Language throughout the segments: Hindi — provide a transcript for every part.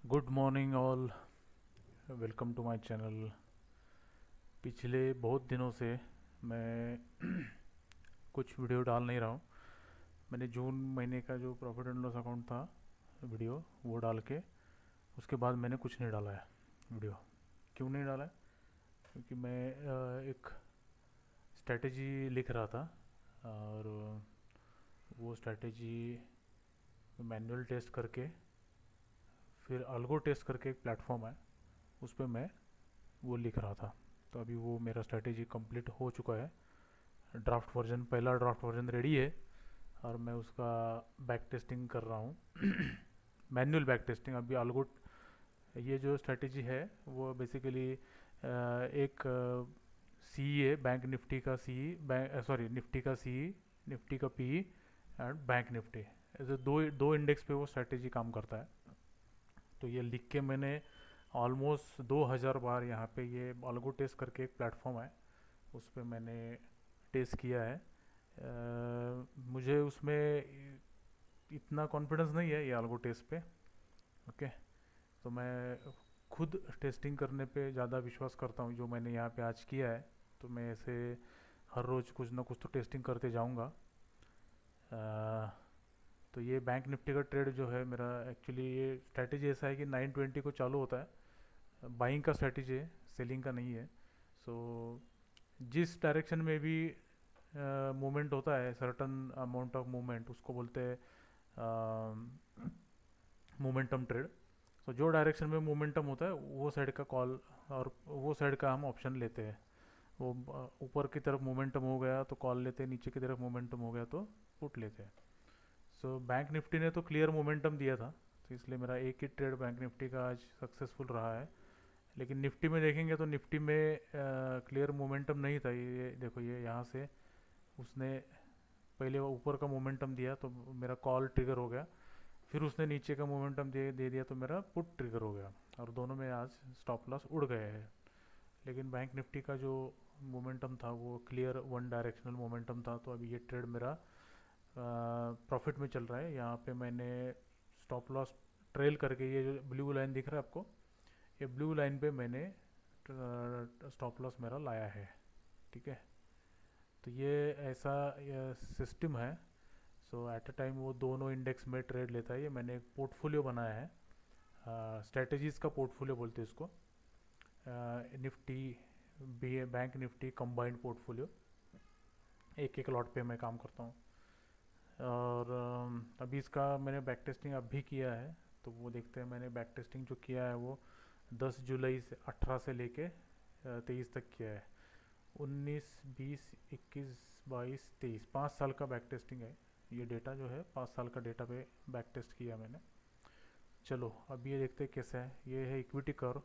Good morning all. Welcome to my channel. पिछले बहुत दिनों से मैं कुछ वीडियो डाल नहीं रहा हूँ। मैंने जून महीने का जो प्रॉफिट एंड लॉस अकाउंट था वीडियो वो डाल के उसके बाद मैंने कुछ नहीं डाला है वीडियो। क्यों नहीं डाला है? क्योंकि मैं एक स्ट्रेटेजी लिख रहा था और वो स्ट्रेटेजी मैनुअल टेस्ट करके फिर अल्गो टेस्ट करके एक प्लेटफॉर्म है उस पर मैं वो लिख रहा था। तो अभी वो मेरा स्ट्रेटेजी कंप्लीट हो चुका है। ड्राफ्ट वर्जन पहला ड्राफ्ट वर्जन रेडी है और मैं उसका बैक टेस्टिंग कर रहा हूँ। मैनुअल बैक टेस्टिंग अभी अल्गो। ये जो स्ट्रेटेजी है वो बेसिकली एक सी है बैंक निफ्टी का सी, बैंक सॉरी निफ्टी का सी, निफ्टी का पी एंड बैंक निफ्टी, ऐसे दो दो इंडेक्स पे वो स्ट्रेटेजी काम करता है। तो ये लिख के मैंने ऑलमोस्ट 2000 बार यहाँ पे ये अल्गो टेस्ट करके एक प्लेटफॉर्म है उस पर मैंने टेस्ट किया है। मुझे उसमें इतना कॉन्फिडेंस नहीं है ये अल्गो टेस्ट पे। ओके। तो मैं खुद टेस्टिंग करने पे ज़्यादा विश्वास करता हूँ जो मैंने यहाँ पे आज किया है। तो मैं ऐसे हर रोज़ कुछ ना कुछ तो टेस्टिंग करते जाऊँगा। तो ये बैंक निफ्टी का ट्रेड जो है मेरा, एक्चुअली ये स्ट्रैटेजी ऐसा है कि 920 को चालू होता है। बाइंग का स्ट्रैटेजी है, सेलिंग का नहीं है। सो जिस डायरेक्शन में भी मूवमेंट होता है, सर्टन अमाउंट ऑफ मूवमेंट, उसको बोलते हैं मोमेंटम ट्रेड। तो जो डायरेक्शन में मोमेंटम होता है वो साइड का कॉल और वो साइड का हम ऑप्शन लेते हैं। वो ऊपर की तरफ मोमेंटम हो गया तो कॉल लेते हैं, नीचे की तरफ मोमेंटम हो गया तो पुट लेते हैं। सो बैंक निफ्टी ने तो क्लियर मोमेंटम दिया था, तो इसलिए मेरा एक ही ट्रेड बैंक निफ्टी का आज सक्सेसफुल रहा है। लेकिन निफ्टी में देखेंगे तो निफ्टी में क्लियर मोमेंटम नहीं था। ये देखो, ये यहाँ से उसने पहले वो ऊपर का मोमेंटम दिया तो मेरा कॉल ट्रिगर हो गया। फिर उसने नीचे का मोमेंटम दे दिया तो मेरा पुट ट्रिगर हो गया और दोनों में आज स्टॉप लॉस उड़ गए हैं। लेकिन बैंक निफ्टी का जो मोमेंटम था वो क्लियर वन डायरेक्शनल मोमेंटम था। तो अभी ये ट्रेड मेरा प्रॉफिट में चल रहा है। यहाँ पे मैंने स्टॉप लॉस ट्रेल करके, ये जो ब्लू लाइन दिख रहा है आपको, ये ब्लू लाइन पे मैंने स्टॉप लॉस मेरा लाया है। ठीक है। तो ये ऐसा सिस्टम है। सो एट अ टाइम वो दोनों इंडेक्स में ट्रेड लेता है। ये मैंने एक पोर्टफोलियो बनाया है, स्ट्रेटजीज़ का पोर्टफोलियो बोलते हैं इसको। Nifty B bank Nifty combined portfolio, एक एक लॉट पे मैं काम करता हूँ। और अभी इसका मैंने बैक टेस्टिंग अब भी किया है। तो वो देखते हैं, मैंने बैक टेस्टिंग जो किया है वो 10 जुलाई से 18 से लेके 23 तक किया है। 19, 20, 21, 22, 23, 5 साल का बैक टेस्टिंग है। ये डेटा जो है 5 साल का डेटा पे बैक टेस्ट किया मैंने। चलो अब ये देखते हैं कैसा है। ये है इक्विटी कर्व।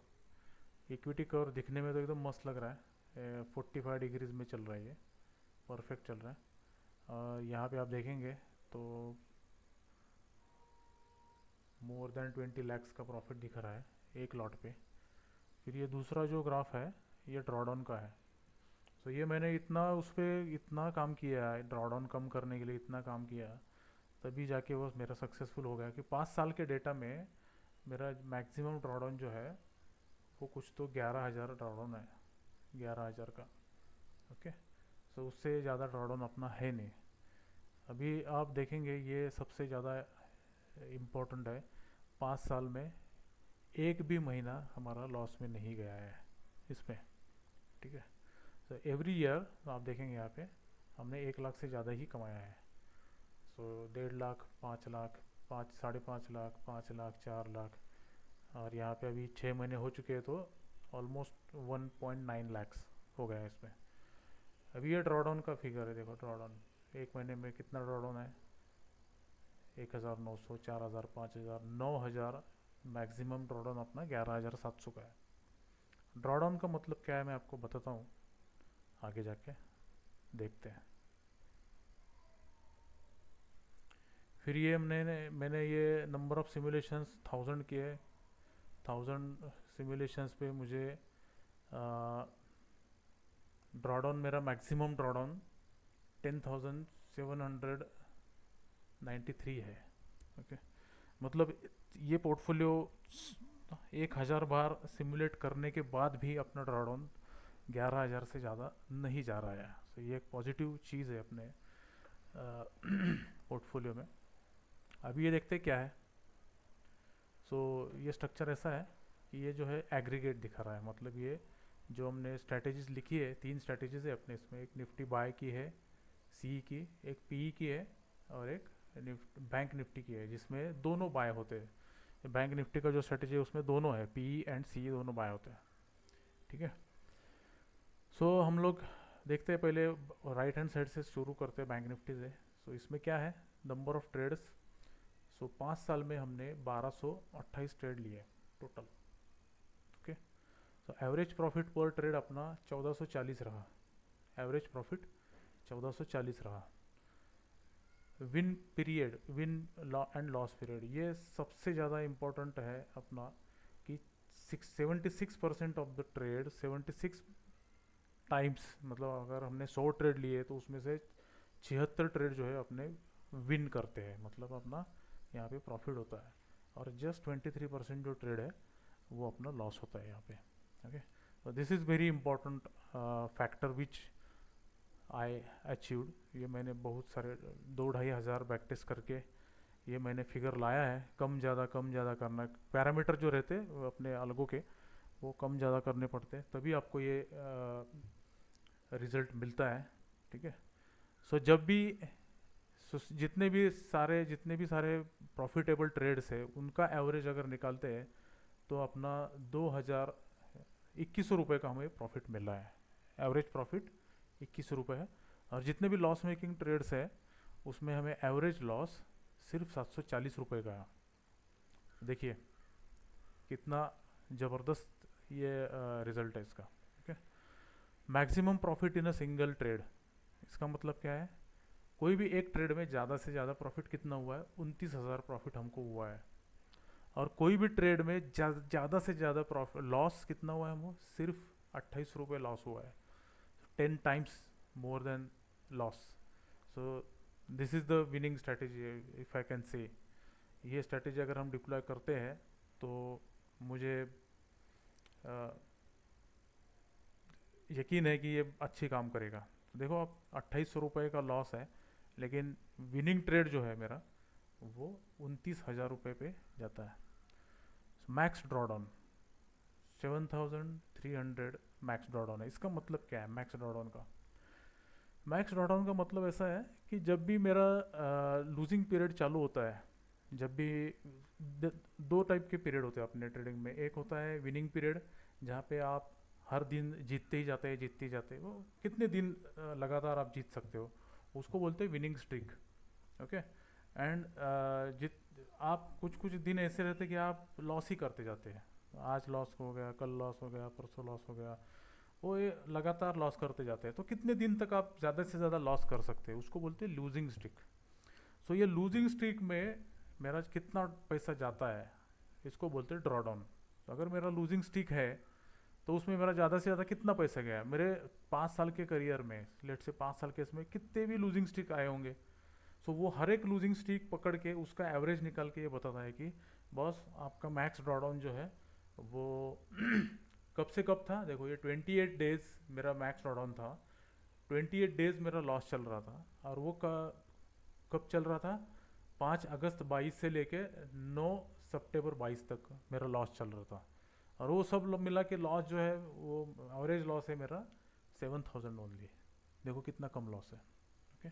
इक्विटी कर्व दिखने में तो एकदम मस्त लग रहा है। 45 डिग्रीज में चल रहा है ये, परफेक्ट चल रहा है। और यहाँ पे आप देखेंगे तो मोर देन 20 lakhs का प्रॉफिट दिख रहा है एक लॉट पे। फिर ये दूसरा जो ग्राफ है ये ड्रॉडाउन का है। तो ये मैंने इतना उस पर इतना काम किया है, ड्रॉडाउन कम करने के लिए इतना काम किया, तभी जाके वो मेरा सक्सेसफुल हो गया कि 5 साल के डेटा में मेरा मैक्सिमम ड्रॉडाउन जो है वो कुछ तो 11,000 ड्रॉडाउन है, 11,000 का। ओके। सो उससे ज़्यादा ड्रॉडाउन अपना है नहीं। अभी आप देखेंगे ये सबसे ज़्यादा इम्पोर्टेंट है। 5 साल में एक भी महीना हमारा लॉस में नहीं गया है इसमें। ठीक है। तो एवरी ईयर आप देखेंगे यहाँ पे हमने 1 लाख से ज़्यादा ही कमाया है। सो 1.5 लाख, 5 लाख, 5, 5.5 लाख, 5 लाख, 4 लाख। और यहाँ पे अभी 6 महीने हो चुके हैं तो ऑलमोस्ट 1.9 lakhs हो गया है इसमें। अभी ये ड्रॉडाउन का फिगर है, देखो ड्रॉडाउन एक महीने में कितना ड्रॉडाउन है। 1,900, 4,000, 5,000, 9,000। मैक्सिमम ड्रॉडाउन अपना 11,700 का है। ड्रॉडाउन का मतलब क्या है मैं आपको बताता हूँ, आगे जाके देखते हैं। फिर ये मैंने ये नंबर ऑफ़ सिमुलेशंस 1000 किए। 1000 सिमुलेशंस पे मुझे ड्रॉडाउन, मेरा मैक्सिमम ड्रॉडाउन 10,793 है। ओके। मतलब ये पोर्टफोलियो 1000 बार सिमुलेट करने के बाद भी अपना ड्रॉडाउन 11,000 से ज़्यादा नहीं जा रहा है। तो ये एक पॉजिटिव चीज़ है अपने पोर्टफोलियो में। अभी ये देखते क्या है। सो ये स्ट्रक्चर ऐसा है कि ये जो है एग्रीगेट दिखा रहा है, मतलब ये जो हमने स्ट्रैटेजीज लिखी है, 3 स्ट्रैटेजीज है अपने इसमें, एक निफ्टी बाय की है, सी की, एक पी की है, और एक बैंक निफ्टी की है, जिसमें दोनों बाय होते हैं। बैंक निफ्टी का जो स्ट्रैटेजी है उसमें दोनों है, पी एंड सी दोनों बाय होते हैं। ठीक है। सो हम लोग देखते हैं, पहले राइट हैंड साइड से शुरू करते हैं बैंक निफ्टी से। सो इसमें क्या है, नंबर ऑफ ट्रेड्स। सो 5 साल में हमने 1228 ट्रेड लिए total. Okay. So average profit पर ट्रेड अपना 1440 रहा, एवरेज प्रॉफिट 1440 रहा। Win period, win and loss period, ये सबसे ज़्यादा इम्पोर्टेंट है अपना, कि 76% ऑफ द ट्रेड 76 टाइम्स, मतलब अगर हमने 100 ट्रेड लिए तो उसमें से 76 ट्रेड जो है अपने विन करते हैं, मतलब अपना यहाँ पे प्रॉफिट होता है, और जस्ट 23% जो ट्रेड है वो अपना लॉस होता है यहाँ पे। ओके। तो this is very important factor which I achieved. ये मैंने बहुत सारे 2-2,500 बैक टेस्ट करके ये मैंने फिगर लाया है। कम ज़्यादा करना, पैरामीटर जो रहते हैं अपने अलगों के, वो कम ज़्यादा करने पड़ते हैं, तभी आपको ये रिज़ल्ट मिलता है। ठीक है। सो जब भी जितने भी सारे प्रॉफिटेबल ट्रेड्स है उनका एवरेज अगर निकालते हैं तो अपना 2,021 रुपये का हमें प्रॉफिट मिल रहा है। एवरेज प्रॉफिट 21 रुपये है, और जितने भी लॉस मेकिंग ट्रेड्स है उसमें हमें एवरेज लॉस सिर्फ 740 रुपये का है। देखिए कितना ज़बरदस्त ये रिज़ल्ट है इसका। ठीक है। Maximum profit in a single trade, इसका मतलब क्या है, कोई भी एक ट्रेड में ज़्यादा से ज़्यादा प्रॉफिट कितना हुआ है, 29,000 प्रॉफिट हमको हुआ है। और कोई भी ट्रेड में ज़्यादा से ज़्यादा प्रॉफिट, लॉस कितना हुआ है, हमको सिर्फ 28 रुपये लॉस हुआ है, 10 times more than loss. So this is the winning strategy if I can say. ये स्ट्रैटेजी अगर हम डिप्लॉय करते हैं तो मुझे यकीन है कि ये अच्छी काम करेगा। तो देखो आप 2800 रुपये का लॉस है, लेकिन विनिंग ट्रेड जो है मेरा वो 29,000 रुपये पे जाता है। मैक्स ड्रॉडाउन 7,300 मैक्स ड्रॉडाउन है। इसका मतलब क्या है मैक्स ड्रॉडाउन का? मैक्स ड्रॉडाउन का मतलब ऐसा है कि जब भी मेरा लूजिंग पीरियड चालू होता है, जब भी दो टाइप के पीरियड होते हैं अपने ट्रेडिंग में। एक होता है विनिंग पीरियड, जहाँ पे आप हर दिन जीतते ही जाते हैं, वो कितने दिन लगातार आप जीत सकते हो, उसको बोलते हैं विनिंग स्ट्रीक। ओके। एंड जित आप कुछ दिन ऐसे रहते कि आप लॉस ही करते जाते हैं, आज लॉस हो गया, कल लॉस हो गया, परसों लॉस हो गया, वो ये लगातार लॉस करते जाते हैं। तो कितने दिन तक आप ज़्यादा से ज़्यादा लॉस कर सकते हैं, उसको बोलते हैं लूजिंग स्ट्रीक। सो ये लूजिंग स्ट्रीक में मेरा कितना पैसा जाता है, इसको बोलते हैं ड्रॉडाउन। तो अगर मेरा लूजिंग स्ट्रीक है तो उसमें मेरा ज़्यादा से ज़्यादा कितना पैसा गया मेरे 5 साल के करियर में, लेट से 5 साल के इसमें कितने भी लूजिंग स्ट्रीक आए होंगे। सो वो हर एक लूजिंग स्ट्रीक पकड़ के उसका एवरेज निकाल के ये बताता है कि बॉस आपका मैक्स ड्रॉडाउन जो है वो कब से कब था। देखो ये 28 डेज मेरा मैक्स ड्रॉडाउन था, 28 डेज मेरा लॉस चल रहा था, और वो कब चल रहा था, 5 अगस्त 22 से लेके 9 सितंबर 22 तक मेरा लॉस चल रहा था। और वो सब मिला के लॉस जो है, वो एवरेज लॉस है मेरा 7,000 ओनली। देखो कितना कम लॉस है। ओके।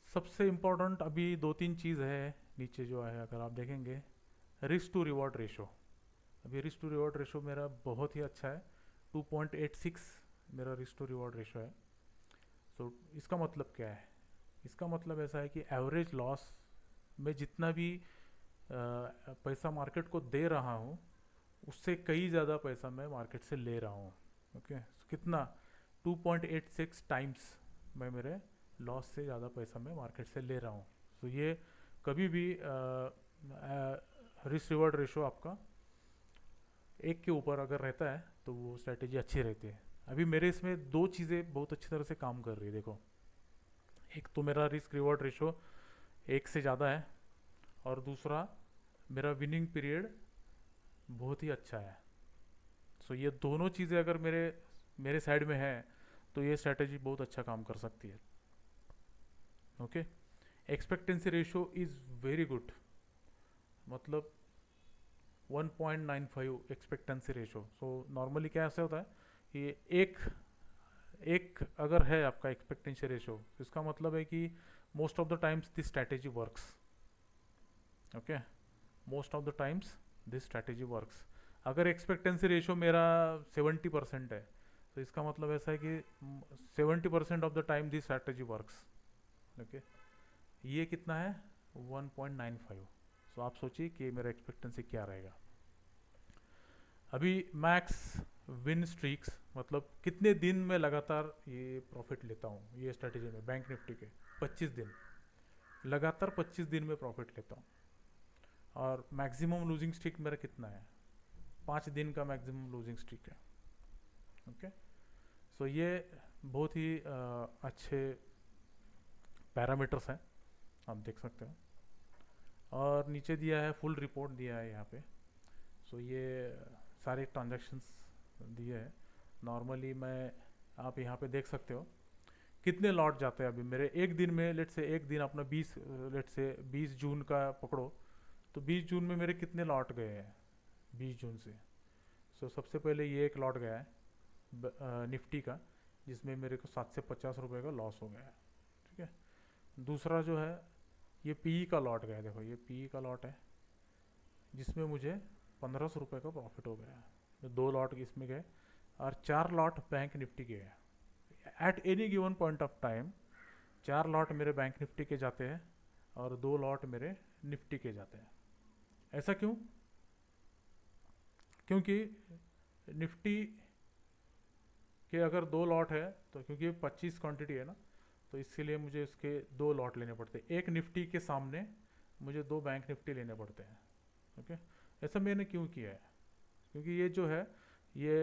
सबसे इम्पोर्टेंट अभी 2-3 चीज़ है नीचे जो है, अगर आप देखेंगे, रिस्क टू रिवॉर्ड रेशो। अभी रिस्क टू रिवॉर्ड रेशो मेरा बहुत ही अच्छा है, 2.86 मेरा रिस्क टू रिवॉर्ड रेशो है। सो इसका मतलब क्या है, इसका मतलब ऐसा है कि एवरेज लॉस में जितना भी पैसा मार्केट को दे रहा हूँ उससे कई ज़्यादा पैसा मैं मार्केट से ले रहा हूँ। ओके। कितना, 2.86 टाइम्स मैं मेरे लॉस से ज़्यादा पैसा मैं मार्केट से ले रहा हूँ। तो ये कभी भी रिस्क रिवॉर्ड रेशो आपका 1 के ऊपर अगर रहता है तो वो स्ट्रैटेजी अच्छी रहती है। अभी मेरे इसमें 2 चीज़ें बहुत अच्छी तरह से काम कर रही है। देखो, एक तो मेरा रिस्क रिवॉर्ड रेशो 1 से ज़्यादा है, और दूसरा मेरा विनिंग पीरियड बहुत ही अच्छा है। सो ये दोनों चीज़ें अगर मेरे मेरे साइड में है तो ये स्ट्रैटेजी बहुत अच्छा काम कर सकती है। Okay, expectancy ratio is very good, मतलब 1.95 एक्सपेक्टेंसी रेशियो। सो नॉर्मली क्या ऐसे होता है कि एक एक अगर है आपका एक्सपेक्टेंसी रेशियो, तो इसका मतलब है कि most of the times this strategy works. Okay, most of the times this strategy works. अगर एक्सपेक्टेंसी रेशियो मेरा 70% है, तो इसका मतलब ऐसा है कि 70% of the time this strategy works. Okay, ये कितना है? 1.95। सो आप सोचिए कि मेरा एक्सपेक्टेंसी क्या रहेगा। अभी मैक्स विन स्ट्रीक्स, मतलब कितने दिन में लगातार ये प्रॉफिट लेता हूँ ये स्ट्रेटेजी में, बैंक निफ्टी के 25 दिन, लगातार 25 दिन में प्रॉफिट लेता हूँ। और मैक्सिमम लूजिंग स्ट्रीक मेरा कितना है? 5 दिन का मैक्सिमम लूजिंग स्ट्रीक है। ओके, सो ये बहुत ही अच्छे पैरामीटर्स हैं, आप देख सकते हो। और नीचे दिया है, फुल रिपोर्ट दिया है यहाँ पे। सो ये सारे ट्रांजैक्शंस दिए हैं। नॉर्मली मैं, आप यहाँ पे देख सकते हो कितने लॉट जाते हैं अभी मेरे एक दिन में। लेट से एक दिन अपना 20 जून का पकड़ो, तो 20 जून में मेरे कितने लॉट गए हैं 20 जून से। सो सबसे पहले ये एक लॉट गया है निफ्टी का, जिसमें मेरे को 750 रुपये का लॉस हो गया है। ठीक है, दूसरा जो है ये पीई का लॉट गया है। देखो ये पीई का लॉट है, जिसमें मुझे 1500 रुपये का प्रॉफिट हो गया है। 2 लॉट इसमें गए और 4 लॉट बैंक निफ्टी के गए। At any given point of time 4 lot मेरे बैंक निफ्टी के जाते हैं और 2 लॉट मेरे निफ्टी के जाते हैं। ऐसा क्यों? क्योंकि निफ्टी के अगर 2 लॉट है, तो क्योंकि 25 क्वांटिटी है ना, तो इसके लिए मुझे इसके 2 लॉट लेने पड़ते हैं। एक निफ्टी के सामने मुझे 2 बैंक निफ्टी लेने पड़ते हैं। ओके, ऐसा मैंने क्यों किया है? क्योंकि ये जो है ये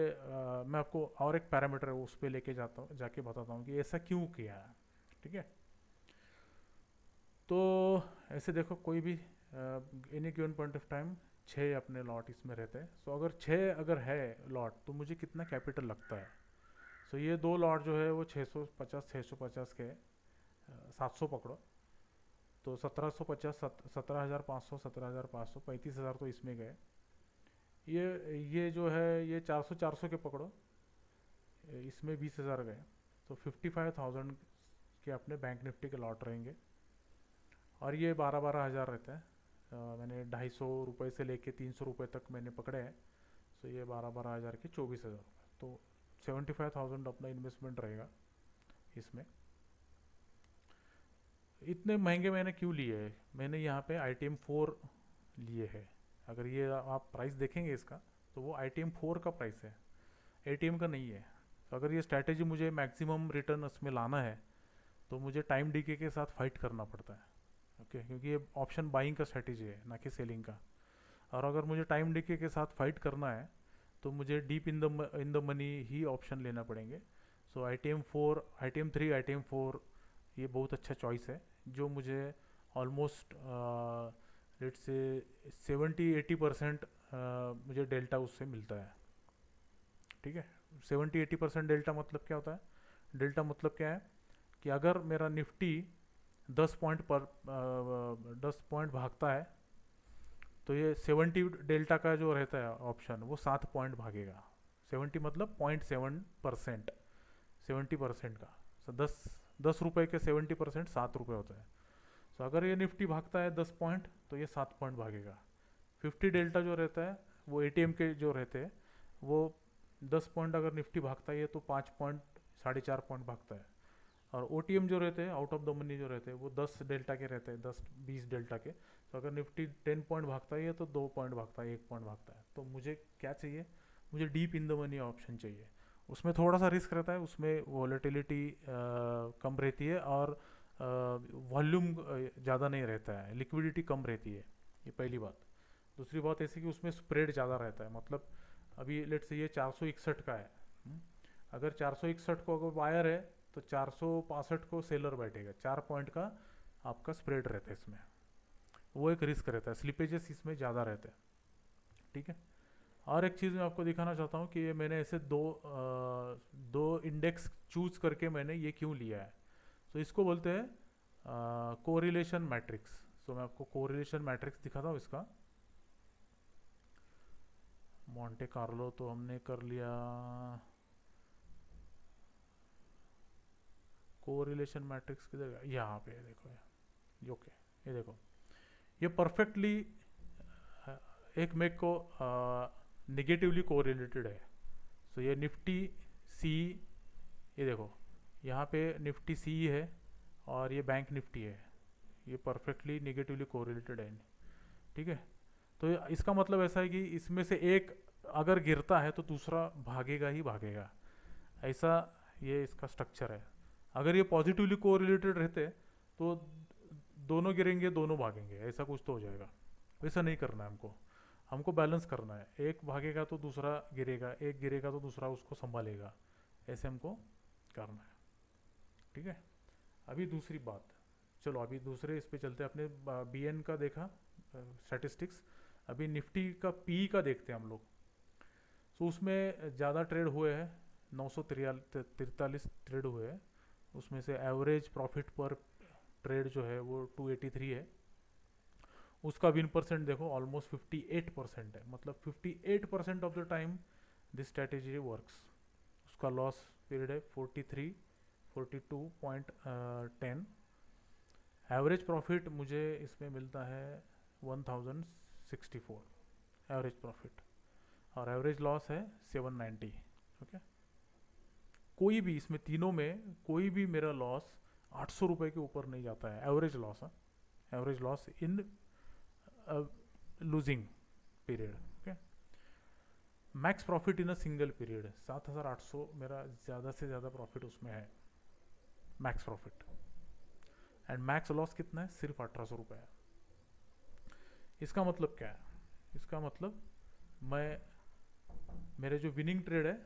मैं आपको और एक पैरामीटर है उस पर लेके जाता हूँ, जाके बताता हूँ कि ऐसा क्यों किया है। ठीक है, तो ऐसे देखो कोई भी any given point of time 6 अपने लॉट इसमें रहते हैं। सो अगर 6 अगर है लॉट, तो मुझे कितना कैपिटल लगता है? सो ये 2 लॉट जो है वो 650 के 700 पकड़ो, तो 1750, 17,500, 17,500, 35,000 तो इसमें गए। ये जो है ये 400 के पकड़ो, इसमें 20,000 गए, तो 55,000 के अपने बैंक निफ्टी के लॉट रहेंगे। और ये 12-12 हज़ार रहता है। मैंने 250 रुपये से लेके 300 रुपये तक मैंने पकड़े हैं। सो ये 12-12 हज़ार के 24,000, तो 75,000 अपना इन्वेस्टमेंट रहेगा इसमें। इतने महंगे मैंने क्यों लिए है? मैंने यहाँ पे ITM4 लिए है। अगर ये आप प्राइस देखेंगे इसका, तो वो ITM4 का प्राइस है, ATM का नहीं है। तो अगर ये स्ट्रैटेजी मुझे मैक्सिमम रिटर्न इसमें लाना है, तो मुझे टाइम डीके के साथ फाइट करना पड़ता है। ओके, क्योंकि ये ऑप्शन बाइंग का स्ट्रैटेजी है, ना कि सेलिंग का। और अगर मुझे टाइम डीके के साथ फाइट करना है, तो मुझे deep in the money he option लेना पड़ेंगे। सो ITM4, ITM3, ITM4 ये बहुत अच्छा चॉइस है, जो मुझे ऑलमोस्ट लेट से 70-80% मुझे डेल्टा उससे मिलता है। ठीक है, 70-80% डेल्टा मतलब क्या होता है? डेल्टा मतलब क्या है कि अगर मेरा निफ्टी 10 पॉइंट भागता है, तो ये 70 डेल्टा का जो रहता है ऑप्शन, वो 7 पॉइंट भागेगा। 70 मतलब 0.7%, 70% का। सो 10 रुपये के 70% 7 रुपये होता है। सो अगर ये निफ्टी भागता है 10 पॉइंट, तो ये 7 पॉइंट भागेगा। 50 डेल्टा जो रहता है, वो ATM के जो रहते हैं, वो 10 पॉइंट अगर निफ्टी भागता है तो 5 पॉइंट, 4.5 पॉइंट भागता है। और OTM जो रहते हैं, आउट ऑफ द मनी जो रहते हैं, वो 10 डेल्टा के रहते हैं, 10-20 डेल्टा के। तो अगर निफ्टी 10 पॉइंट भागता है तो 2 पॉइंट भागता है, 1 पॉइंट भागता है। तो मुझे क्या चाहिए? मुझे deep in the money option चाहिए। उसमें थोड़ा सा रिस्क रहता है, उसमें वॉलेटिलिटी कम रहती है, और वॉल्यूम ज़्यादा नहीं रहता है, लिक्विडिटी कम रहती है। ये पहली बात। दूसरी बात ऐसी कि उसमें स्प्रेड ज़्यादा रहता है। मतलब अभी लेट से ये 461 का है, अगर 461 को अगर बायर है, तो 465 को सेलर बैठेगा। 4 पॉइंट का आपका स्प्रेड रहता है इसमें। वो एक रिस्क रहता है, स्लिपेजेस इसमें ज़्यादा रहते हैं। ठीक है। और एक चीज़ मैं आपको दिखाना चाहता हूँ कि ये मैंने ऐसे दो इंडेक्स चूज करके मैंने ये क्यों लिया है। तो इसको बोलते हैं कोरिलेशन मैट्रिक्स। सो मैं आपको कोरिलेशन मैट्रिक्स दिखाता हूँ इसका। मोंटे कार्लो तो हमने कर लिया। कोरिलेशन मैट्रिक्स किधर गया, यहाँ पे देखो ये। ओके, ये देखो, ये परफेक्टली एक मेक को निगेटिवली कोरिलेटेड है। सो ये निफ्टी सी, ये देखो यहाँ पे निफ्टी सी है और ये बैंक निफ्टी है, ये परफेक्टली निगेटिवली कोरिलेटेड है। ठीक है। तो इसका मतलब ऐसा है कि इसमें से एक अगर गिरता है तो दूसरा भागेगा ही भागेगा, ऐसा ये इसका स्ट्रक्चर है। अगर ये पॉजिटिवली कोरिलेटेड रहते तो दोनों गिरेंगे दोनों भागेंगे, ऐसा कुछ तो हो जाएगा। वैसा नहीं करना है हमको, हमको बैलेंस करना है। एक भागेगा तो दूसरा गिरेगा, एक गिरेगा तो दूसरा उसको संभालेगा, ऐसे हमको करना है। ठीक है। अभी दूसरी बात, चलो अभी दूसरे इस पे चलते हैं। अपने बीएन का देखा स्टैटिस्टिक्स, अभी निफ्टी का पी का देखते हैं हम लोग। सो उसमें ज़्यादा ट्रेड हुए हैं, 943 ट्रेड हुए हैं। उसमें से एवरेज प्रॉफिट पर ट्रेड जो है वो 283 है। उसका विन परसेंट देखो ऑलमोस्ट 58% है, मतलब 58% of the time this strategy works. उसका लॉस पीरियड है 43 42.10। एवरेज प्रॉफिट मुझे इसमें मिलता है 1064 एवरेज प्रॉफिट, और एवरेज लॉस है 790। ओके। कोई भी इसमें तीनों में कोई भी मेरा लॉस 800 रुपये के ऊपर नहीं जाता है, एवरेज लॉस है, average loss in losing period. Okay. Max profit in a single period 7800 मेरा ज़्यादा से ज़्यादा प्रॉफिट उसमें है, max profit. And max loss कितना है, सिर्फ 1800 रुपये है। इसका मतलब क्या है, इसका मतलब मैं मेरे जो विनिंग ट्रेड है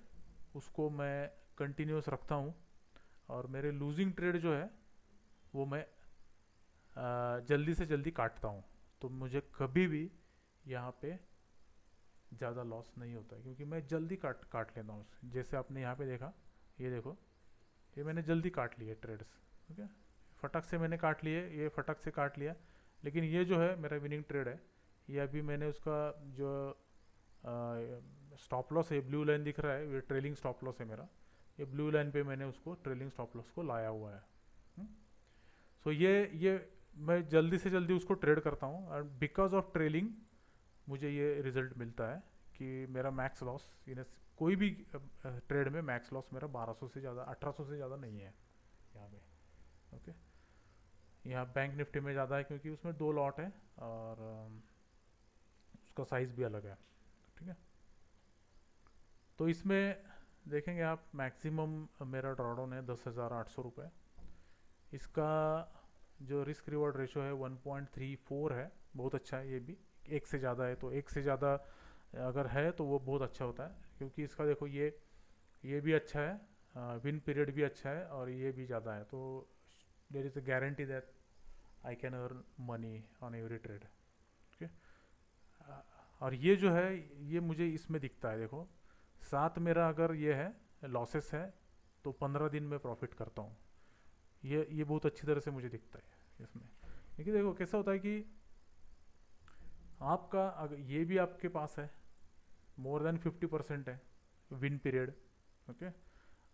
उसको मैं कंटिन्यूस रखता हूँ, और मेरे लूजिंग ट्रेड जो है वो मैं जल्दी से जल्दी काटता हूँ। तो मुझे कभी भी यहाँ पे ज़्यादा लॉस नहीं होता है, क्योंकि मैं जल्दी काट काट लेता हूँ। जैसे आपने यहाँ पे देखा, ये देखो, ये मैंने जल्दी काट लिए ट्रेड्स। ठीक है, फटक से मैंने काट लिए, ये फटक से काट लिया। लेकिन ये जो है मेरा विनिंग ट्रेड है, ये अभी मैंने उसका जो स्टॉप लॉस है, ब्लू लाइन दिख रहा है, ये ट्रेलिंग स्टॉप लॉस है मेरा। ये ब्लू लाइन पे मैंने उसको ट्रेलिंग स्टॉप लॉस को लाया हुआ है। सो ये मैं जल्दी से जल्दी उसको ट्रेड करता हूँ, और बिकॉज ऑफ ट्रेलिंग मुझे ये रिजल्ट मिलता है कि मेरा मैक्स लॉस कोई भी ट्रेड में मैक्स लॉस मेरा 1200 से ज़्यादा, 1800 से ज़्यादा नहीं है यहाँ पे। ओके। यहाँ बैंक निफ्टी में ज़्यादा है क्योंकि उसमें 2 लॉट है और उसका साइज़ भी अलग है। ठीक है। तो इसमें देखेंगे आप, मैक्सिमम मेरा ड्रॉडाउन है 10,800 रुपये। इसका जो रिस्क रिवॉर्ड रेशो है 1.34 है, बहुत अच्छा है ये भी। एक से ज़्यादा है तो, एक से ज़्यादा अगर है तो वो बहुत अच्छा होता है, क्योंकि इसका देखो ये भी अच्छा है, विन पीरियड भी अच्छा है, और ये भी ज़्यादा है। तो there is a guarantee that I can earn money on every trade. Okay. और ये जो है ये मुझे इसमें दिखता है, देखो 7 मेरा अगर ये है लॉसेस है तो 15 दिन में प्रॉफिट करता हूँ। ये बहुत अच्छी तरह से मुझे दिखता है इसमें। क्योंकि देखो कैसा होता है कि आपका अगर ये भी आपके पास है, मोर देन 50% है विन पीरियड। ओके।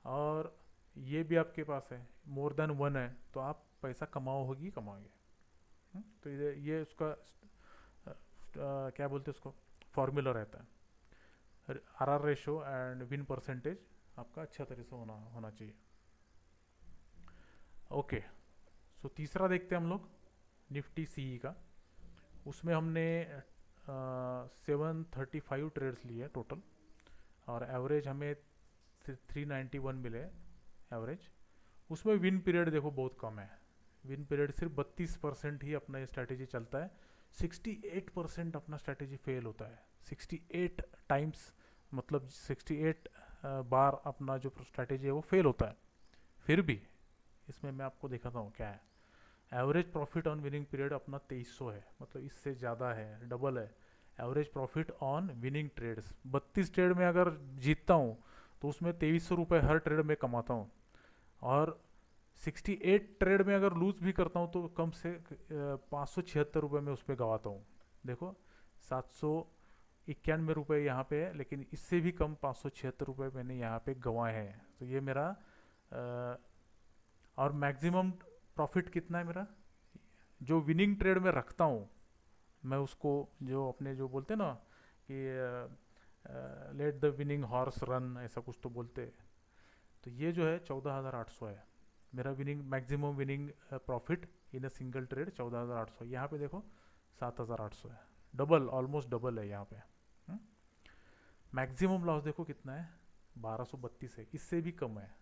और ये भी आपके पास है, मोर देन 1 है, तो आप पैसा कमाओगे ही कमाओगे। तो ये उसका क्या बोलते हैं उसको, फॉर्मूला रहता है। R ratio and win percentage आपका अच्छा तरह से होना चाहिए। ओके। सो तीसरा देखते हैं हम लोग, निफ्टी सी का। उसमें हमने 735 ट्रेड्स लिए टोटल, और एवरेज हमें 391 मिले एवरेज। उसमें विन पीरियड देखो बहुत कम है, विन पीरियड सिर्फ 32% ही अपना ये स्ट्रैटेजी चलता है। 68% अपना स्ट्रैटेजी फेल होता है, 68 टाइम्स, मतलब 68 बार अपना जो स्ट्रैटेजी है वो फेल होता है। फिर भी इसमें मैं आपको दिखाता हूँ क्या है। Average profit on winning period अपना 2300 है, मतलब इससे ज़्यादा है, डबल है। Average profit on winning trades, 32 trade में अगर जीतता हूँ तो उसमें 2300 रुपये हर ट्रेड में कमाता हूँ। और 68 ट्रेड में अगर लूज भी करता हूँ तो कम से 576 रुपये में उस पर गंवाता हूँ। देखो 791 रुपये यहाँ पे है, लेकिन इससे भी कम 576 रुपये मैंने यहाँ पे गंवाए हैं। तो ये मेरा अ, और मैक्सिमम प्रॉफिट कितना है मेरा, जो विनिंग ट्रेड में रखता हूँ मैं उसको, जो अपने जो बोलते हैं ना कि let the winning horse run, ऐसा कुछ तो बोलते हैं। तो ये जो है 14,800 है मेरा winning, maximum winning profit in a single trade 14,800। यहाँ पे देखो 7,800 है, डबल, ऑलमोस्ट डबल है यहाँ पे। मैक्सिमम लॉस देखो कितना है, 1232 है, इससे भी कम है।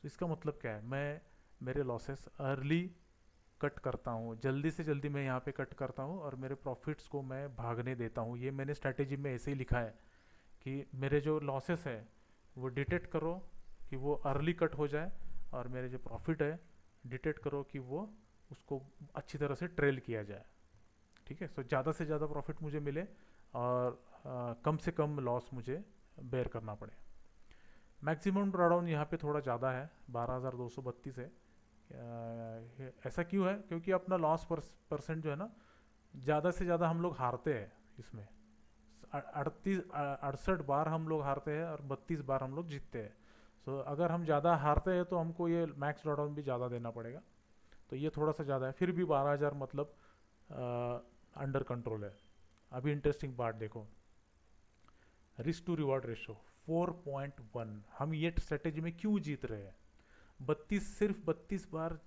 तो इसका मतलब क्या है, मैं मेरे लॉसेस अर्ली कट करता हूँ, जल्दी से जल्दी मैं यहाँ पे कट करता हूँ और मेरे प्रॉफिट्स को मैं भागने देता हूँ। ये मैंने स्ट्रैटेजी में ऐसे ही लिखा है कि मेरे जो लॉसेस है वो डिटेक्ट करो कि वो अर्ली कट हो जाए, और मेरे जो प्रॉफिट है डिटेक्ट करो कि वो उसको अच्छी तरह से ट्रेल किया जाए। ठीक है, सो ज़्यादा से ज़्यादा प्रॉफिट मुझे मिले और कम से कम लॉस मुझे बेयर करना पड़े। मैक्सिमम ड्रॉडाउन यहाँ पे थोड़ा ज़्यादा है, 12,232 है। ऐसा क्यों है, क्योंकि अपना लॉस परसेंट जो है ना, ज़्यादा से ज़्यादा हम लोग हारते हैं इसमें। 68 बार हम लोग हारते हैं और 32 बार हम लोग जीतते हैं। सो अगर हम ज़्यादा हारते हैं तो हमको ये मैक्स ड्रॉडाउन भी ज़्यादा देना पड़ेगा। तो ये थोड़ा सा ज़्यादा है, फिर भी 12,000 मतलब अंडर कंट्रोल है। अभी इंटरेस्टिंग पार्ट देखो, रिस्क टू रिवॉर्ड रेशो 4.1। हम ये स्ट्रेटेजी में क्यों जीत रहे हैं, 32 बार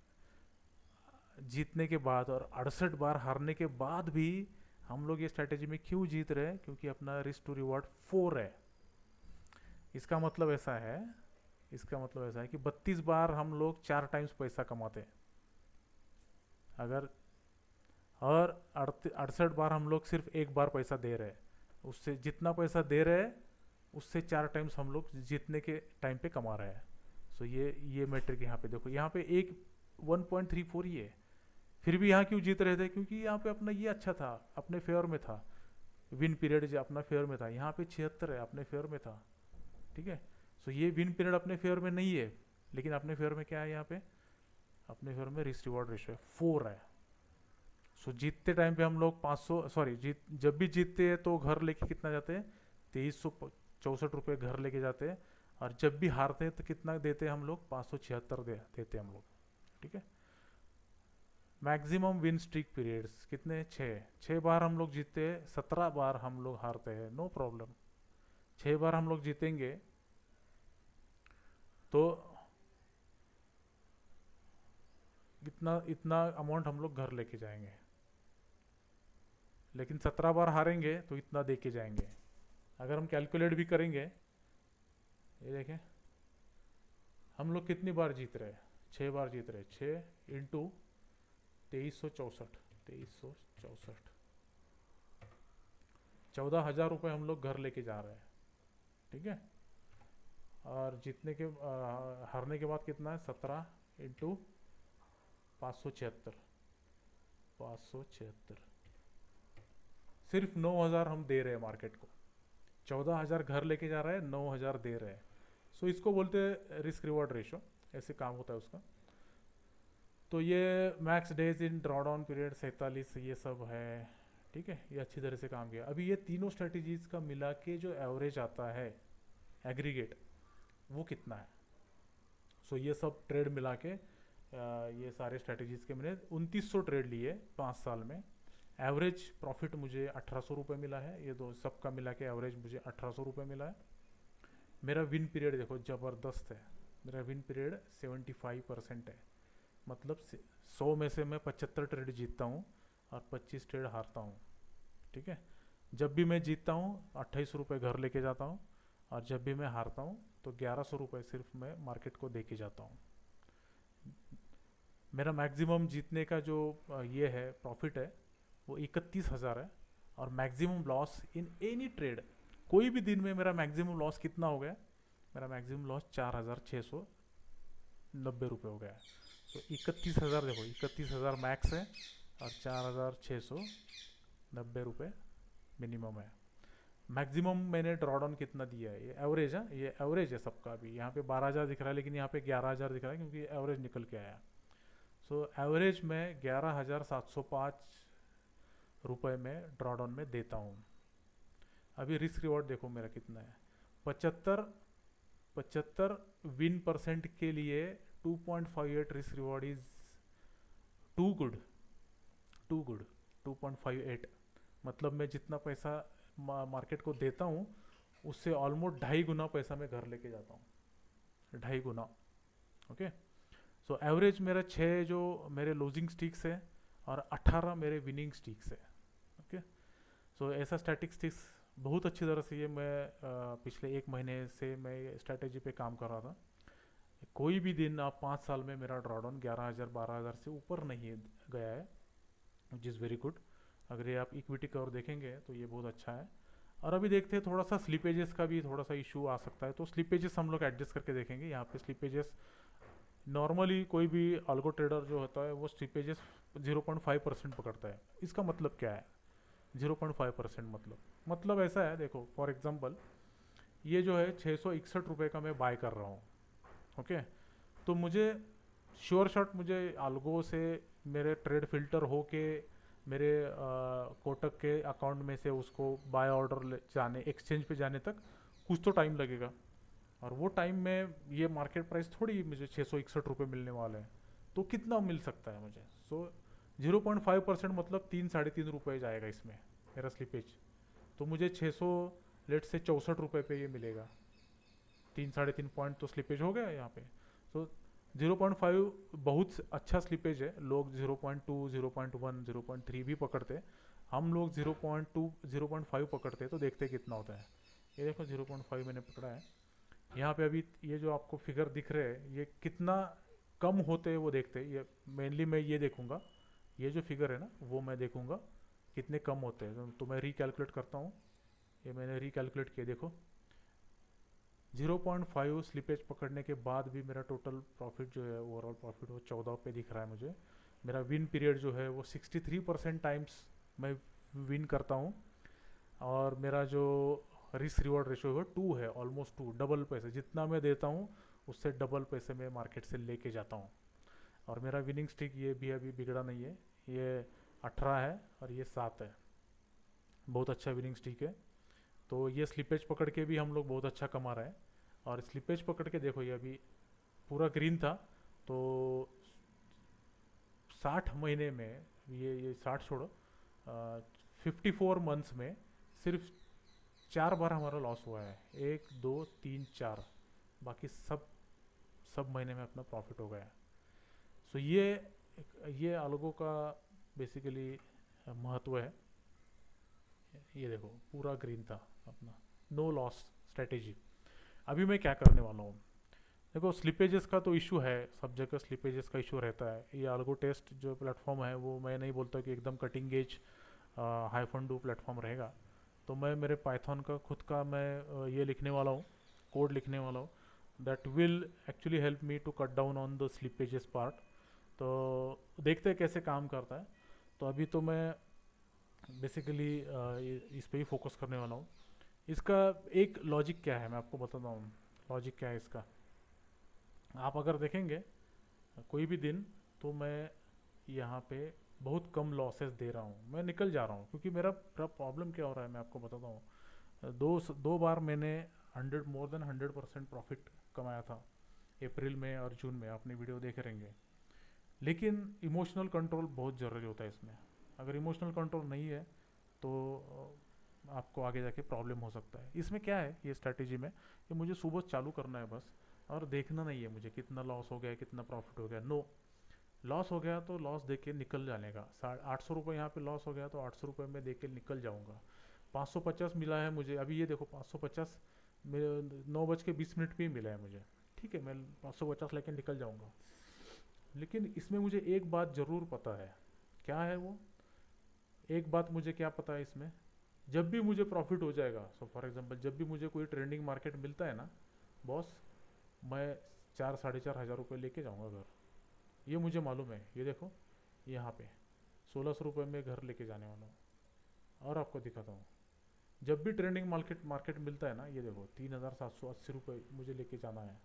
जीतने के बाद और 68 बार हारने के बाद भी हम लोग ये स्ट्रेटेजी में क्यों जीत रहे हैं, क्योंकि अपना रिस्क टू रिवॉर्ड 4 है। इसका मतलब ऐसा है, इसका मतलब ऐसा है कि 32 बार हम लोग 4 टाइम्स पैसा कमाते हैं अगर, और 68 बार हम लोग सिर्फ एक बार पैसा दे रहे हैं। उससे जितना पैसा दे रहे हैं उससे 4 टाइम्स हम लोग जीतने के टाइम पे कमा रहे हैं। सो ये मैट्रिक यहाँ पे देखो, यहाँ पे एक 1.34 ही है, फिर भी यहाँ क्यों जीत रहे थे, क्योंकि यहाँ पे अपना ये अच्छा था, अपने फेवर में था, विन पीरियड जो अपना फेवर में था। यहाँ पे 76 है, अपने फेवर में था। ठीक है, सो ये विन पीरियड अपने फेवर में नहीं है, लेकिन अपने फेवर में क्या है, यहाँ पे अपने फेवर में रिस्क रिवॉर्ड रेशियो है 4 है। सो जीतते टाइम पे हम लोग 500, सॉरी जब भी जीतते हैं तो घर लेके कितना जाते हैं, 2364 रुपये घर लेके जाते हैं। और जब भी हारते हैं तो कितना देते हैं हम लोग, 576 देते हैं हम लोग। ठीक है, मैक्सिमम विन स्ट्रीक पीरियड्स कितने, 6 बार हम लोग जीतते हैं, 17 बार हम लोग हारते हैं, नो प्रॉब्लम। 6 बार हम लोग जीतेंगे तो इतना इतना अमाउंट हम लोग घर लेके जाएंगे, लेकिन 17 बार हारेंगे तो इतना दे के जाएंगे। अगर हम कैलकुलेट भी करेंगे, ये देखें हम लोग कितनी बार जीत रहे हैं, 6 बार जीत रहे हैं, 6 इंटू 2364, 2364, 14,000 रुपये हम लोग घर लेके जा रहे हैं। ठीक है, और जीतने के हारने के बाद कितना है, 17 इंटू 576, 576, सिर्फ 9,000 हम दे रहे हैं मार्केट को। 14,000 घर लेके जा रहे हैं, 9,000 दे रहे हैं। सो इसको बोलते हैं रिस्क रिवॉर्ड रेशो, ऐसे काम होता है उसका। तो ये max days in drawdown period 47, ये सब है। ठीक है, ये अच्छी तरह से काम किया। अभी ये तीनों स्ट्रेटजीज का मिला के जो एवरेज आता है एग्रीगेट, वो कितना है। सो ये सब ट्रेड मिला के ये सारे स्ट्रेटजीज के मैंने 2900 ट्रेड लिए 5 साल में। एवरेज प्रॉफिट मुझे 1,800 रुपये मिला है, ये दो सबका मिला के एवरेज मुझे 1,800 रुपये मिला है। मेरा विन पीरियड देखो ज़बरदस्त है, मेरा विन पीरियड 75% है, मतलब 100 में से मैं 75 ट्रेड जीतता हूँ और 25 ट्रेड हारता हूँ। ठीक है, जब भी मैं जीतता हूँ 2800 रुपये घर लेके जाता हूँ, और जब भी मैं हारता हूँ तो 1100 रुपये सिर्फ मैं मार्केट को दे के जाता हूँ। मेरा मैक्सिमम जीतने का जो ये है प्रॉफिट है वो 31,000 है। और maximum loss in any trade, कोई भी दिन में मेरा मैक्सिमम लॉस कितना हो गया, मेरा मैक्सिमम लॉस 4,690 रुपये हो गया है। तो 31,000 देखो, 31,000 मैक्स है और 4,690 रुपये मिनिमम है। मैक्सिमम मैंने ड्रॉडाउन कितना दिया है, ये एवरेज है, ये एवरेज है सबका। भी यहाँ पे 12,000 दिख रहा है, लेकिन यहाँ पे 11,000 दिख रहा है क्योंकि एवरेज निकल के आया। सो एवरेज में 11,705 रुपये में ड्रॉडाउन में देता हूँ। अभी रिस्क रिवॉर्ड देखो मेरा कितना है, 75 विन परसेंट के लिए 2.58 risk reward is too good, too good. 2.58 मतलब मैं जितना पैसा मार्केट को देता हूँ उससे ऑलमोस्ट 2.5 गुना पैसा मैं घर लेके जाता हूँ, 2.5 गुना। ओके। सो एवरेज मेरा 6 जो मेरे लूजिंग स्टिक्स है और 18 मेरे विनिंग स्टिक्स है। ओके। सो ऐसा स्टैटिस्टिक्स बहुत अच्छी तरह से ये मैं पिछले 1 महीने से मैं स्ट्रैटेजी पे काम कर रहा था। कोई भी दिन आप 5 साल में मेरा ड्रॉडाउन 11,000 12,000 से ऊपर नहीं गया है, विच इज़ वेरी गुड। अगर ये आप इक्विटी कवर देखेंगे तो ये बहुत अच्छा है। और अभी देखते हैं थोड़ा सा स्लिपेजेस का भी थोड़ा सा इशू आ सकता है, तो स्लिपेजेस हम लोग एडजस्ट करके देखेंगे। यहाँ पे स्लिपेजेस नॉर्मली कोई भी अल्गो ट्रेडर जो होता है वो स्लिपेजेस 0.5% पकड़ता है। इसका मतलब क्या है 0.5% मतलब ऐसा है, देखो फॉर एग्जांपल ये जो है 661 रुपये का मैं बाय कर रहा हूँ। ओके। तो मुझे श्योर शॉट मुझे अल्गो से मेरे ट्रेड फिल्टर होके मेरे कोटक के अकाउंट में से उसको बाय ऑर्डर जाने एक्सचेंज पे जाने तक कुछ तो टाइम लगेगा, और वो टाइम में ये मार्केट प्राइस थोड़ी मुझे 661 रुपये मिलने वाले हैं। तो कितना मिल सकता है मुझे? सो 0.5% मतलब 3-3.5 रुपये जाएगा इसमें मेरा स्लिपेज। तो मुझे 600 लेट से 64 रुपये पे ये मिलेगा, 3-3.5 पॉइंट तो स्लिपेज हो गया यहाँ पे। सो 0.5 बहुत अच्छा स्लिपेज है। लोग 0.2 0.1 0.3 भी पकड़ते, हम लोग 0.2 0.5 पकड़ते, तो देखते कितना होता है। ये देखो 0.5 मैंने पकड़ा है यहाँ पे। अभी ये जो आपको फिगर दिख रहे हैं ये कितना कम होते हैं वो देखते हैं। ये मेनली मैं ये देखूंगा, ये जो फिगर है ना वो मैं देखूंगा कितने कम होते हैं। तो मैं रिकैलकुलेट करता हूँ, ये मैंने रिकैलकुलेट किया। देखो 0.5 स्लिपेज पकड़ने के बाद भी मेरा टोटल प्रॉफिट जो है ओवरऑल प्रॉफिट वो 14 पे दिख रहा है मुझे। मेरा विन पीरियड जो है वो 63% टाइम्स मैं विन करता हूँ, और मेरा जो रिस्क रिवॉर्ड रेशो है 2 है, ऑलमोस्ट 2, डबल पैसे जितना मैं देता हूँ उससे डबल पैसे मैं मार्केट से लेके जाता हूँ। और मेरा विनिंग स्टिक ये भी अभी बिगड़ा नहीं है, ये 18 है और ये 7 है, बहुत अच्छा विनिंग स्टिक है। तो ये स्लिपेज पकड़ के भी हम लोग बहुत अच्छा कमा रहे हैं। और स्लिपेज पकड़ के देखो ये अभी पूरा ग्रीन था, तो 60 महीने में ये 60 छोड़ो, 54 मंथ्स में सिर्फ 4 बार हमारा लॉस हुआ है, 1 2 3 4, बाकी सब सब महीने में अपना प्रॉफिट हो गया है। सो ये अलगो का बेसिकली महत्व है। ये देखो पूरा ग्रीन था अपना, नो लॉस स्ट्रेटेजी। अभी मैं क्या करने वाला हूँ, देखो स्लिपेजेस का तो इशू है, सब जगह स्लिपेजेस का इशू रहता है। ये अल्गो टेस्ट जो प्लेटफॉर्म है वो मैं नहीं बोलता कि एकदम cutting edge hyphen do platform रहेगा। तो मैं मेरे पाइथन का खुद का मैं ये लिखने वाला हूँ, कोड लिखने वाला हूँ that will actually help me to cut down on the slippages part. तो देखते हैं कैसे काम करता है। तो अभी तो मैं बेसिकली इस पे ही फोकस करने वाला हूँ। इसका एक लॉजिक क्या है मैं आपको बताता हूँ। लॉजिक क्या है इसका, आप अगर देखेंगे कोई भी दिन, तो मैं यहाँ पे बहुत कम लॉसेस दे रहा हूँ, मैं निकल जा रहा हूँ। क्योंकि मेरा प्रॉब्लम क्या हो रहा है मैं आपको बताता हूँ। दो बार मैंने 100% प्रॉफिट कमाया था, अप्रैल में और जून में, आपने वीडियो देखे रहेंगे। लेकिन इमोशनल कंट्रोल बहुत ज़रूरी होता है इसमें। अगर इमोशनल कंट्रोल नहीं है तो आपको आगे जाके प्रॉब्लम हो सकता है। इसमें क्या है ये स्ट्रैटेजी में कि मुझे सुबह चालू करना है बस, और देखना नहीं है मुझे कितना लॉस हो गया कितना प्रॉफिट हो गया। नो, लॉस हो गया तो लॉस दे के निकल जाने का। 800 रुपये यहाँ पे लॉस हो गया तो 800 रुपये में दे के निकल जाऊँगा। 550 मिला है मुझे, अभी ये देखो 550 मेरे 9:20 पे ही मिला है मुझे। ठीक है, मैं 550 लेके निकल जाऊँगा। लेकिन इसमें मुझे एक बात ज़रूर पता है, क्या है वो एक बात मुझे क्या पता है इसमें, जब भी मुझे प्रॉफिट हो जाएगा, सो फॉर एग्जांपल जब भी मुझे कोई ट्रेंडिंग मार्केट मिलता है ना बॉस, मैं 4-4.5 हज़ार रुपये लेके जाऊँगा घर। ये मुझे मालूम है, ये देखो यहाँ पे 1600 रुपये में घर लेके जाने वाला हूँ। और आपको दिखाता हूँ, जब भी ट्रेंडिंग मार्केट मार्केट मिलता है ना, ये देखो 3780 रुपये मुझे लेके जाना है।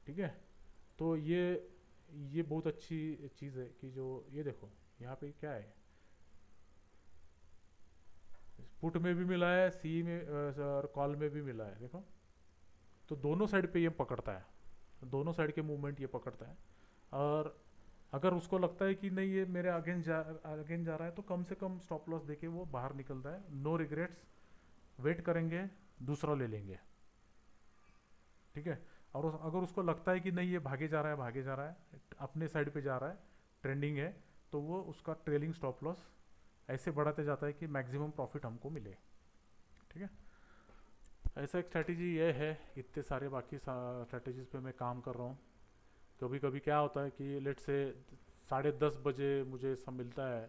ठीक है। तो ये बहुत अच्छी चीज़ है कि जो ये देखो यहाँ पे क्या है, पुट में भी मिला है, सी में और कॉल में भी मिला है, देखो। तो दोनों साइड पे ये पकड़ता है, दोनों साइड के मूवमेंट ये पकड़ता है। और अगर उसको लगता है कि नहीं ये मेरे अगेंस्ट जा रहा है, तो कम से कम स्टॉप लॉस देके वो बाहर निकलता है। नो रिग्रेट्स, वेट करेंगे, दूसरा ले लेंगे। ठीक है। और अगर उसको लगता है कि नहीं ये भागे जा रहा है, अपने साइड पे जा रहा है, ट्रेंडिंग है, तो वो उसका ट्रेलिंग स्टॉप लॉस ऐसे बढ़ाते जाता है कि मैक्सिमम प्रॉफिट हमको मिले। ठीक है। ऐसा एक स्ट्रैटेजी ये है। इतने सारे बाकी स्ट्रैटेजीज पे मैं काम कर रहा हूँ। कभी कभी क्या होता है कि लेट से 10:30 बजे मुझे सब मिलता है,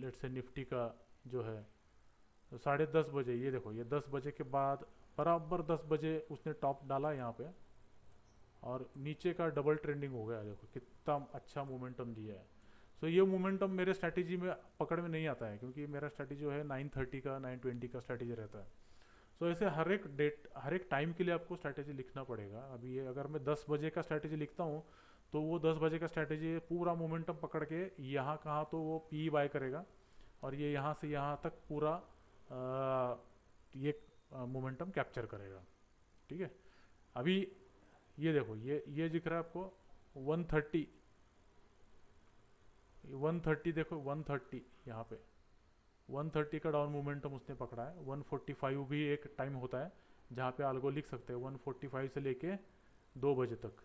लेट से निफ्टी का जो है, तो 10:30 बजे ये देखो, ये 10 बजे के बाद बराबर 10 बजे उसने टॉप डाला यहाँ पे, और नीचे का डबल ट्रेंडिंग हो गया। देखो कितना अच्छा मोमेंटम दिया है। सो ये मोमेंटम मेरे स्ट्रैटेजी में पकड़ में नहीं आता है, क्योंकि मेरा स्ट्रैटेजी जो है 9:30 का 9:20 का स्ट्रैटेजी रहता है। सो ऐसे हर एक टाइम के लिए आपको स्ट्रैटेजी लिखना पड़ेगा। अभी ये अगर मैं 10 बजे का स्ट्रैटेजी लिखता हूँ, तो वो 10 बजे का स्ट्रैटेजी पूरा मोमेंटम पकड़ के यहाँ कहाँ तो वो पी बाय करेगा, और ये यहाँ से यहाँ तक पूरा ये मोमेंटम कैप्चर करेगा। ठीक है। अभी ये देखो, ये दिख रहा है आपको 130, 130 देखो 130 यहाँ पे 130 का डाउन मोमेंटम उसने पकड़ा है। 145 भी एक टाइम होता है जहाँ पे आल्गो लिख सकते हैं, 145 से लेके 2 बजे तक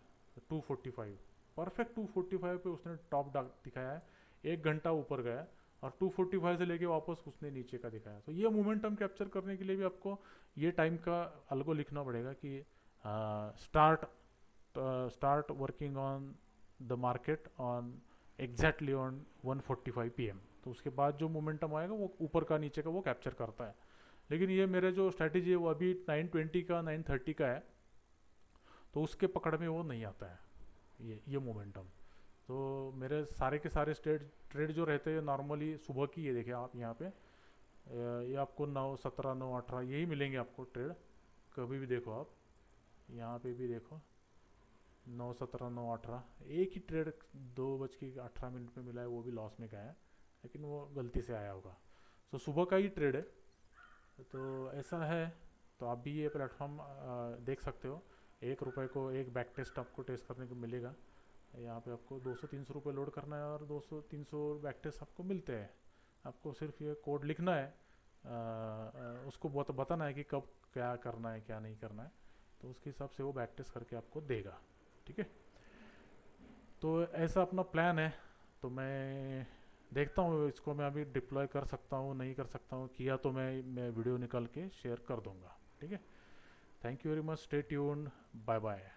245, परफेक्ट 245 पे उसने टॉप दिखाया है। 1 घंटा ऊपर गया, और 245 से लेके वापस उसने नीचे का दिखाया। तो ये मोमेंटम कैप्चर करने के लिए भी आपको ये टाइम का अल्गो लिखना पड़ेगा कि start start working on the market on exactly on 1:45 PM। तो उसके बाद जो मोमेंटम आएगा वो ऊपर का नीचे का वो कैप्चर करता है। लेकिन ये मेरे जो स्ट्रैटेजी है वो अभी 9:20 का 9:30 का है, तो उसके पकड़ में वो नहीं आता है ये मोमेंटम। तो मेरे सारे के सारे ट्रेड जो रहते हैं नॉर्मली सुबह की, ये देखिए आप यहाँ पे ये आपको 9:17 9:18 यही मिलेंगे आपको ट्रेड। कभी भी देखो आप, यहाँ पे भी देखो 9:17 9:18 एक ही ट्रेड 2:18 में मिला है, वो भी लॉस में गया है, लेकिन वो गलती से आया होगा। सो सुबह का ही ट्रेड है। तो ऐसा है। तो आप भी ये प्लेटफॉर्म देख सकते हो। 1 रुपये को एक बैक टेस्ट आपको टेस्ट करने को मिलेगा। यहाँ पे आपको 200-300 रुपये लोड करना है, और 200-300 बैक टेस्ट आपको मिलते हैं। आपको सिर्फ ये कोड लिखना है, उसको बताना है कि कब क्या करना है क्या नहीं करना है, तो उसके हिसाब से वो बैक टेस्ट करके आपको देगा। ठीक है। तो ऐसा अपना प्लान है। तो मैं देखता हूँ इसको मैं अभी डिप्लॉय कर सकता हूँ नहीं कर सकता हूँ, किया तो मैं वीडियो निकाल के शेयर कर दूँगा। ठीक है। Thank you very much, stay tuned, bye bye.